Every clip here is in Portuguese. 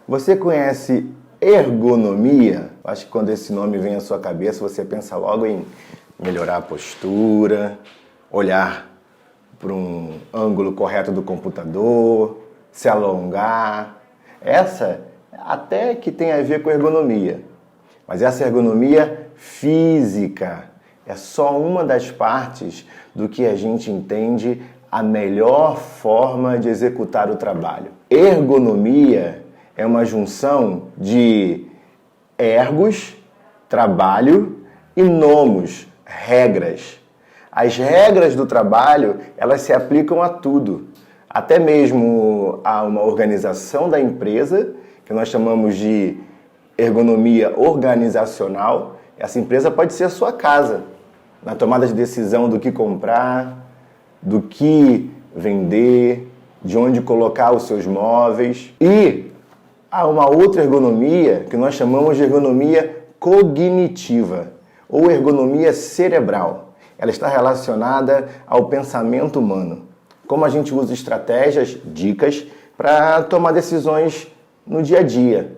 Você conhece ergonomia? Acho que quando esse nome vem à sua cabeça, você pensa logo em melhorar a postura, olhar para um ângulo correto do computador, se alongar. Essa até que tem a ver com ergonomia, mas essa ergonomia física é só uma das partes do que a gente entende a melhor forma de executar o trabalho. Ergonomia é uma junção de ergos, trabalho, e nomos, regras. As regras do trabalho, elas se aplicam a tudo, até mesmo a uma organização da empresa, que nós chamamos de ergonomia organizacional. Essa empresa pode ser a sua casa, na tomada de decisão do que comprar, do que vender, de onde colocar os seus móveis. E há uma outra ergonomia que nós chamamos de ergonomia cognitiva ou ergonomia cerebral. Ela está relacionada ao pensamento humano. Como a gente usa estratégias, dicas para tomar decisões no dia a dia.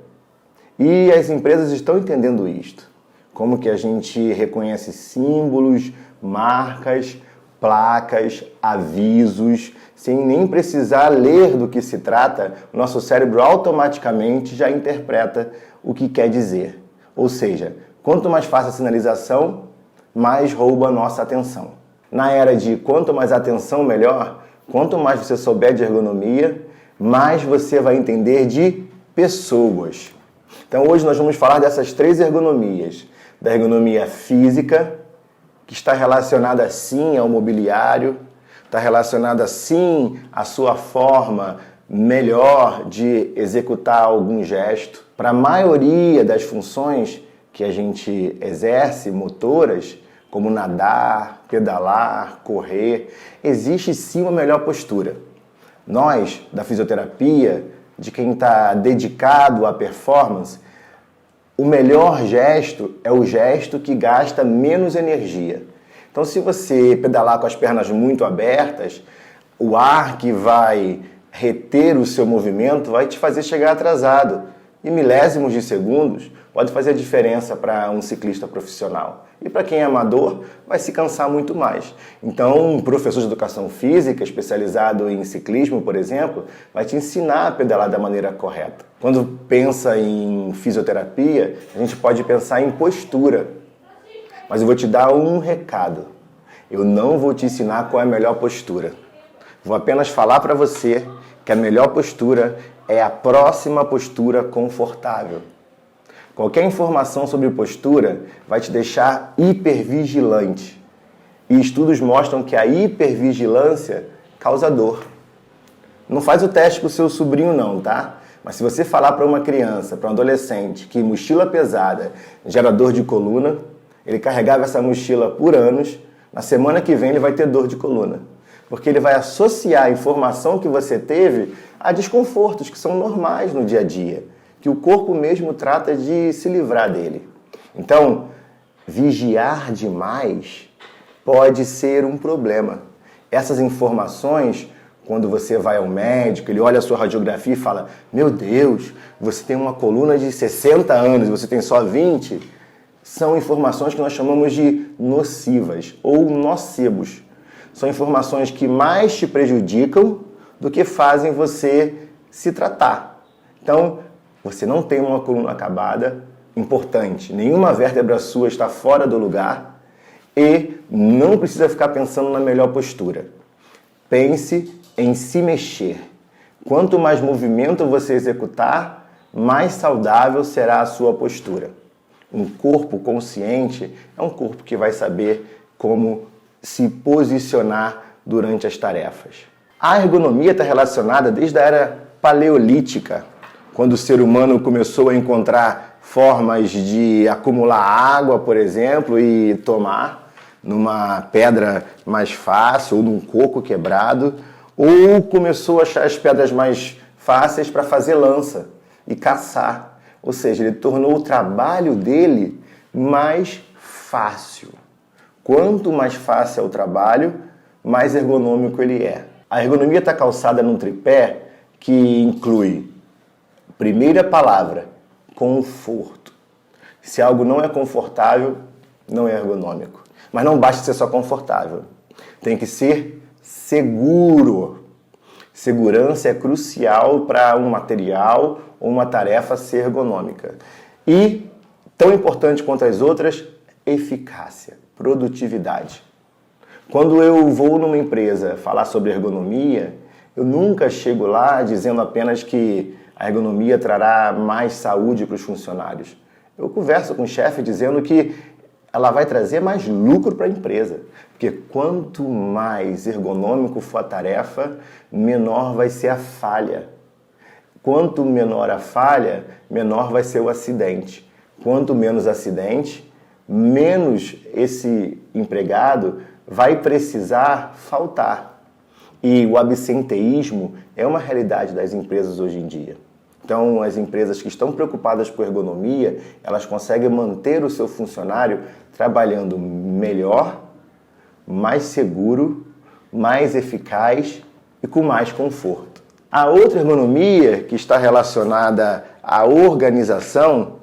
E as empresas estão entendendo isto. Como que a gente reconhece símbolos, marcas, placas, avisos, sem nem precisar ler do que se trata, o nosso cérebro automaticamente já interpreta o que quer dizer. Ou seja, quanto mais fácil a sinalização, mais rouba a nossa atenção. Na era de quanto mais atenção, melhor, quanto mais você souber de ergonomia, mais você vai entender de pessoas. Então hoje nós vamos falar dessas 3 ergonomias. Da ergonomia física, que está relacionada sim ao mobiliário, está relacionada sim à sua forma melhor de executar algum gesto. Para a maioria das funções que a gente exerce, motoras, como nadar, pedalar, correr, existe sim uma melhor postura. Nós, da fisioterapia, de quem está dedicado à performance, o melhor gesto é o gesto que gasta menos energia. Então, se você pedalar com as pernas muito abertas, o ar que vai reter o seu movimento vai te fazer chegar atrasado. E milésimos de segundos pode fazer a diferença para um ciclista profissional. E para quem é amador, vai se cansar muito mais. Então, um professor de educação física, especializado em ciclismo, por exemplo, vai te ensinar a pedalar da maneira correta. Quando pensa em fisioterapia, a gente pode pensar em postura. Mas eu vou te dar um recado. Eu não vou te ensinar qual é a melhor postura. Vou apenas falar para você que a melhor postura é a próxima postura confortável. Qualquer informação sobre postura vai te deixar hipervigilante. E estudos mostram que a hipervigilância causa dor. Não faz o teste com o seu sobrinho não, tá? Mas se você falar para uma criança, para um adolescente, que mochila pesada gera dor de coluna, ele carregava essa mochila por anos, na semana que vem ele vai ter dor de coluna. Porque ele vai associar a informação que você teve a desconfortos que são normais no dia a dia, que o corpo mesmo trata de se livrar dele. Então, vigiar demais pode ser um problema. Essas informações, quando você vai ao médico, ele olha a sua radiografia e fala: meu Deus, você tem uma coluna de 60 anos e você tem só 20, são informações que nós chamamos de nocivas ou nocebos. São informações que mais te prejudicam do que fazem você se tratar. Então, você não tem uma coluna acabada, importante, nenhuma vértebra sua está fora do lugar e não precisa ficar pensando na melhor postura. Pense em se mexer. Quanto mais movimento você executar, mais saudável será a sua postura. Um corpo consciente é um corpo que vai saber como se posicionar durante as tarefas. A ergonomia está relacionada desde a era paleolítica, quando o ser humano começou a encontrar formas de acumular água, por exemplo, e tomar numa pedra mais fácil ou num coco quebrado, ou começou a achar as pedras mais fáceis para fazer lança e caçar. Ou seja, ele tornou o trabalho dele mais fácil. Quanto mais fácil é o trabalho, mais ergonômico ele é. A ergonomia está calçada num tripé que inclui Primeira palavra, conforto. Se algo não é confortável, não é ergonômico. Mas não basta ser só confortável. Tem que ser seguro. Segurança é crucial para um material ou uma tarefa ser ergonômica. E, tão importante quanto as outras, eficácia, produtividade. Quando eu vou numa empresa falar sobre ergonomia, eu nunca chego lá dizendo apenas que a ergonomia trará mais saúde para os funcionários. Eu converso com o chefe dizendo que ela vai trazer mais lucro para a empresa. Porque quanto mais ergonômico for a tarefa, menor vai ser a falha. Quanto menor a falha, menor vai ser o acidente. Quanto menos acidente, menos esse empregado vai precisar faltar. E o absenteísmo é uma realidade das empresas hoje em dia. Então, as empresas que estão preocupadas com ergonomia, elas conseguem manter o seu funcionário trabalhando melhor, mais seguro, mais eficaz e com mais conforto. A outra ergonomia que está relacionada à organização,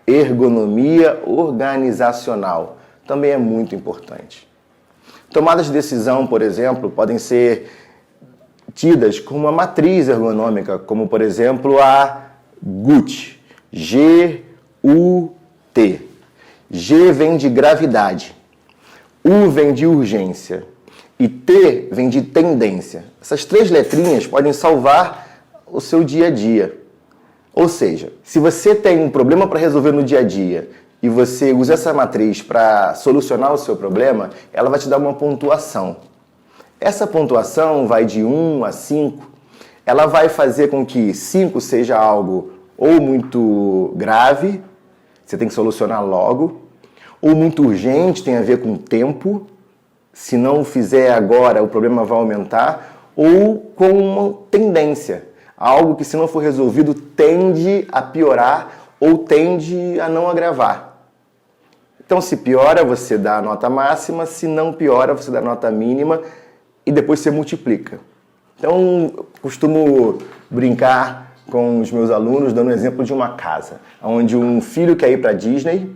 ergonomia organizacional, também é muito importante. Tomadas de decisão, por exemplo, podem ser tidas como uma matriz ergonômica, como, por exemplo, a GUT. G-U-T. G vem de gravidade, U vem de urgência e T vem de tendência. Essas três letrinhas podem salvar o seu dia a dia. Ou seja, se você tem um problema para resolver no dia a dia e você usa essa matriz para solucionar o seu problema, ela vai te dar uma pontuação. Essa pontuação vai de 1 a 5. Ela vai fazer com que 5 seja algo ou muito grave, você tem que solucionar logo, ou muito urgente, tem a ver com tempo, se não fizer agora o problema vai aumentar, ou com uma tendência, algo que se não for resolvido tende a piorar ou tende a não agravar. Então, se piora, você dá a nota máxima, se não piora, você dá a nota mínima e depois você multiplica. Então, eu costumo brincar com os meus alunos dando um exemplo de uma casa, onde um filho quer ir para a Disney,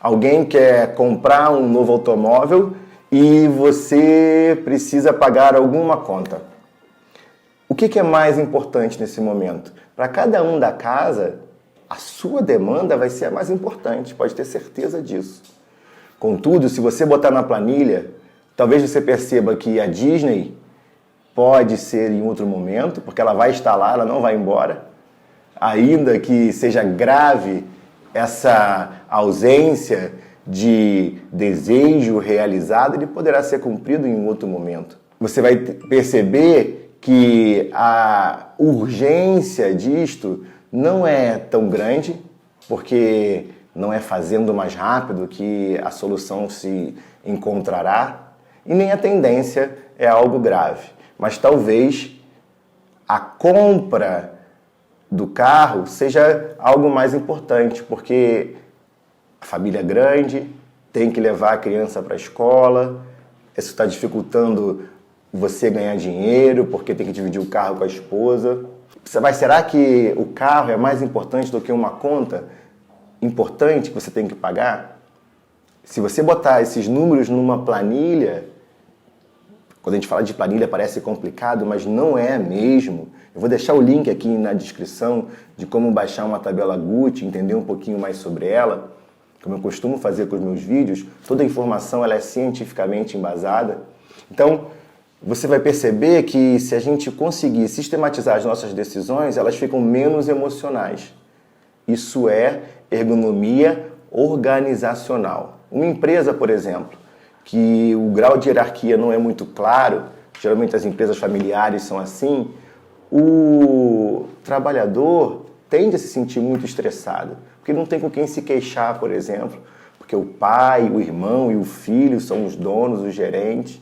alguém quer comprar um novo automóvel e você precisa pagar alguma conta. O que é mais importante nesse momento? Para cada um da casa, a sua demanda vai ser a mais importante, pode ter certeza disso. Contudo, se você botar na planilha, talvez você perceba que a Disney pode ser em outro momento, porque ela vai estar lá, ela não vai embora. Ainda que seja grave essa ausência de desejo realizado, ele poderá ser cumprido em um outro momento. Você vai perceber que a urgência disto não é tão grande, porque não é fazendo mais rápido que a solução se encontrará, e nem a tendência é algo grave. Mas talvez a compra do carro seja algo mais importante, porque a família é grande, tem que levar a criança para a escola, isso está dificultando você ganhar dinheiro, porque tem que dividir o carro com a esposa. Mas será que o carro é mais importante do que uma conta importante que você tem que pagar? Se você botar esses números numa planilha, quando a gente fala de planilha parece complicado, mas não é mesmo. Eu vou deixar o link aqui na descrição de como baixar uma tabela GUT, entender um pouquinho mais sobre ela, como eu costumo fazer com os meus vídeos. Toda a informação ela é cientificamente embasada. Então, você vai perceber que se a gente conseguir sistematizar as nossas decisões, elas ficam menos emocionais. Isso é ergonomia organizacional. Uma empresa, por exemplo, que o grau de hierarquia não é muito claro, geralmente as empresas familiares são assim, o trabalhador tende a se sentir muito estressado, porque não tem com quem se queixar, por exemplo, porque o pai, o irmão e o filho são os donos, os gerentes.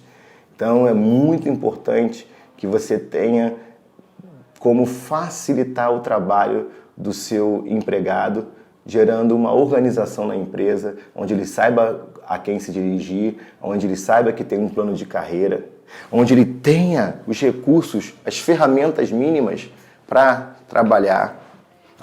Então é muito importante que você tenha como facilitar o trabalho do seu empregado, gerando uma organização na empresa, onde ele saiba a quem se dirigir, onde ele saiba que tem um plano de carreira, onde ele tenha os recursos, as ferramentas mínimas para trabalhar,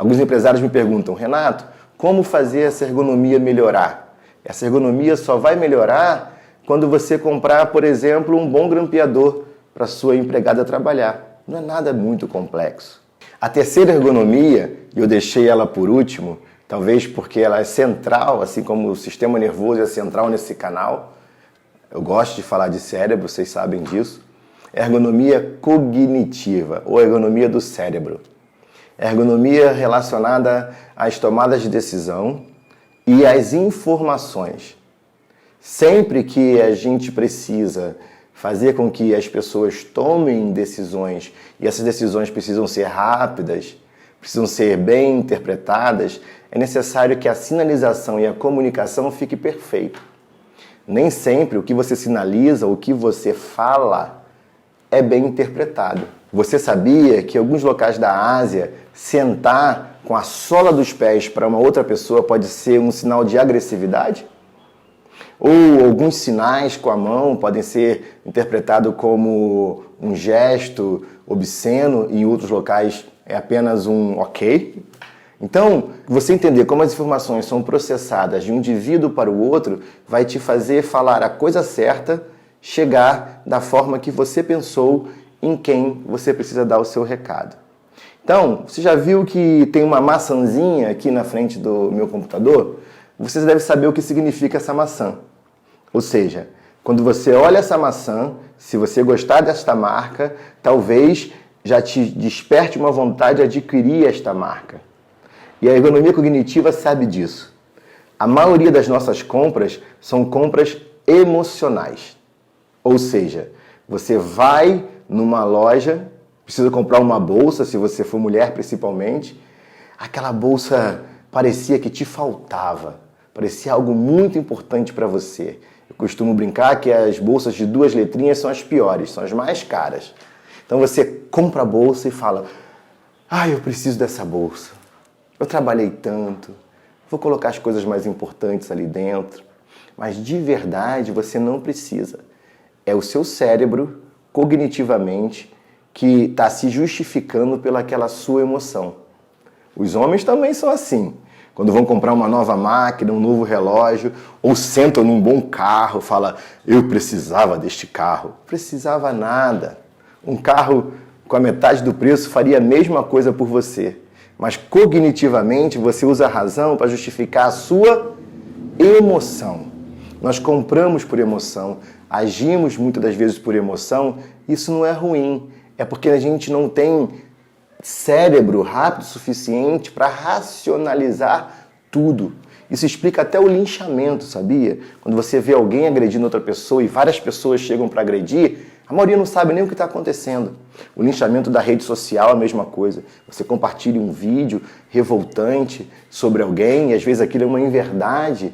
Alguns empresários me perguntam, Renato, como fazer essa ergonomia melhorar? Essa ergonomia só vai melhorar quando você comprar, por exemplo, um bom grampeador para sua empregada trabalhar. Não é nada muito complexo. A terceira ergonomia, e eu deixei ela por último, talvez porque ela é central, assim como o sistema nervoso é central nesse canal. Eu gosto de falar de cérebro, vocês sabem disso. Ergonomia cognitiva, ou ergonomia do cérebro. Ergonomia relacionada às tomadas de decisão e às informações. Sempre que a gente precisa fazer com que as pessoas tomem decisões, e essas decisões precisam ser rápidas, precisam ser bem interpretadas, é necessário que a sinalização e a comunicação fique perfeita. Nem sempre o que você sinaliza, o que você fala, é bem interpretado. Você sabia que em alguns locais da Ásia, sentar com a sola dos pés para uma outra pessoa pode ser um sinal de agressividade? Ou alguns sinais com a mão podem ser interpretados como um gesto obsceno e em outros locais é apenas um ok? Então, você entender como as informações são processadas de um indivíduo para o outro vai te fazer falar a coisa certa, chegar da forma que você pensou em quem você precisa dar o seu recado. Então, você já viu que tem uma maçãzinha aqui na frente do meu computador? Você deve saber o que significa essa maçã. Ou seja, quando você olha essa maçã, se você gostar desta marca, talvez já te desperte uma vontade de adquirir esta marca. E a ergonomia cognitiva sabe disso. A maioria das nossas compras são compras emocionais. Ou seja, você vai numa loja, precisa comprar uma bolsa, se você for mulher principalmente, aquela bolsa parecia que te faltava, parecia algo muito importante para você. Eu costumo brincar que as bolsas de 2 letrinhas são as piores, são as mais caras. Então você compra a bolsa e fala, eu preciso dessa bolsa, eu trabalhei tanto, vou colocar as coisas mais importantes ali dentro, mas de verdade você não precisa. É o seu cérebro, cognitivamente, que está se justificando pelaquela sua emoção. Os homens também são assim. Quando vão comprar uma nova máquina, um novo relógio, ou sentam num bom carro, fala, eu precisava deste carro. Precisava nada. Um carro com a metade do preço faria a mesma coisa por você. Mas cognitivamente você usa a razão para justificar a sua emoção. Nós compramos por emoção, agimos muitas das vezes por emoção, isso não é ruim. É porque a gente não tem cérebro rápido o suficiente para racionalizar tudo. Isso explica até o linchamento, sabia? Quando você vê alguém agredindo outra pessoa e várias pessoas chegam para agredir, a maioria não sabe nem o que está acontecendo. O linchamento da rede social é a mesma coisa. Você compartilha um vídeo revoltante sobre alguém e às vezes aquilo é uma inverdade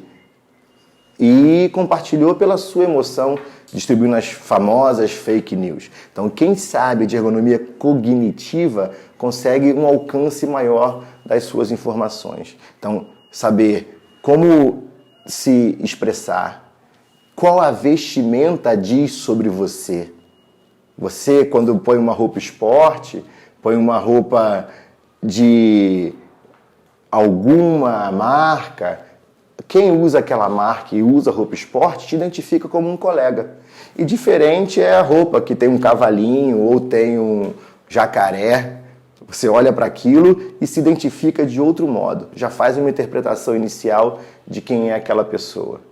e compartilhou pela sua emoção, distribuindo as famosas fake news. Então, quem sabe de ergonomia cognitiva consegue um alcance maior das suas informações. Então, saber como se expressar, qual a vestimenta diz sobre você. Você, quando põe uma roupa esporte, põe uma roupa de alguma marca, quem usa aquela marca e usa roupa esporte te identifica como um colega. E diferente é a roupa que tem um cavalinho ou tem um jacaré. Você olha para aquilo e se identifica de outro modo. Já faz uma interpretação inicial de quem é aquela pessoa.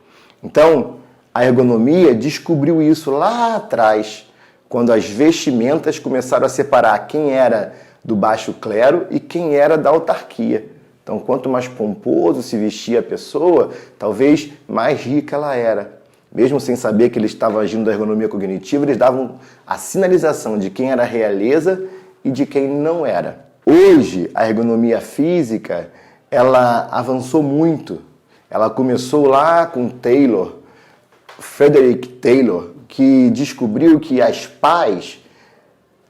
Então, a ergonomia descobriu isso lá atrás, quando as vestimentas começaram a separar quem era do baixo clero e quem era da autarquia. Então, quanto mais pomposo se vestia a pessoa, talvez mais rica ela era. Mesmo sem saber que eles estavam agindo da ergonomia cognitiva, eles davam a sinalização de quem era realeza e de quem não era. Hoje, a ergonomia física, ela avançou muito. Ela começou lá com Frederick Taylor, que descobriu que as pás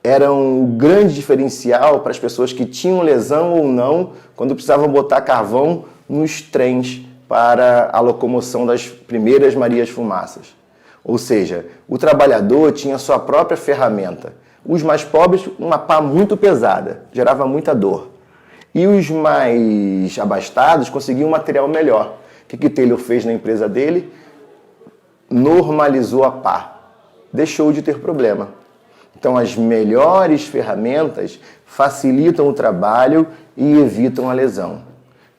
eram o grande diferencial para as pessoas que tinham lesão ou não quando precisavam botar carvão nos trens para a locomoção das primeiras Marias Fumaças. Ou seja, o trabalhador tinha sua própria ferramenta. Os mais pobres, uma pá muito pesada, gerava muita dor. E os mais abastados conseguiam um material melhor. O que Taylor fez na empresa dele? Normalizou a pá. Deixou de ter problema. Então, as melhores ferramentas facilitam o trabalho e evitam a lesão.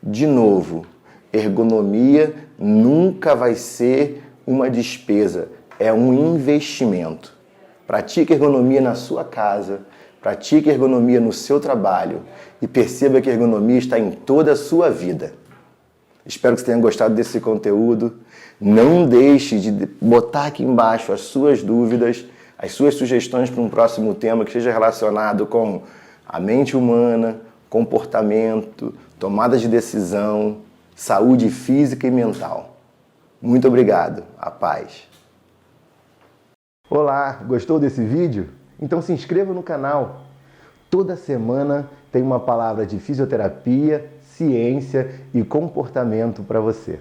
De novo, ergonomia nunca vai ser uma despesa, é um investimento. Pratique ergonomia na sua casa, pratique ergonomia no seu trabalho e perceba que a ergonomia está em toda a sua vida. Espero que você tenha gostado desse conteúdo. Não deixe de botar aqui embaixo as suas dúvidas, as suas sugestões para um próximo tema que seja relacionado com a mente humana, comportamento, tomada de decisão, saúde física e mental. Muito obrigado. A paz. Olá, gostou desse vídeo? Então se inscreva no canal. Toda semana tem uma palavra de fisioterapia, ciência e comportamento para você.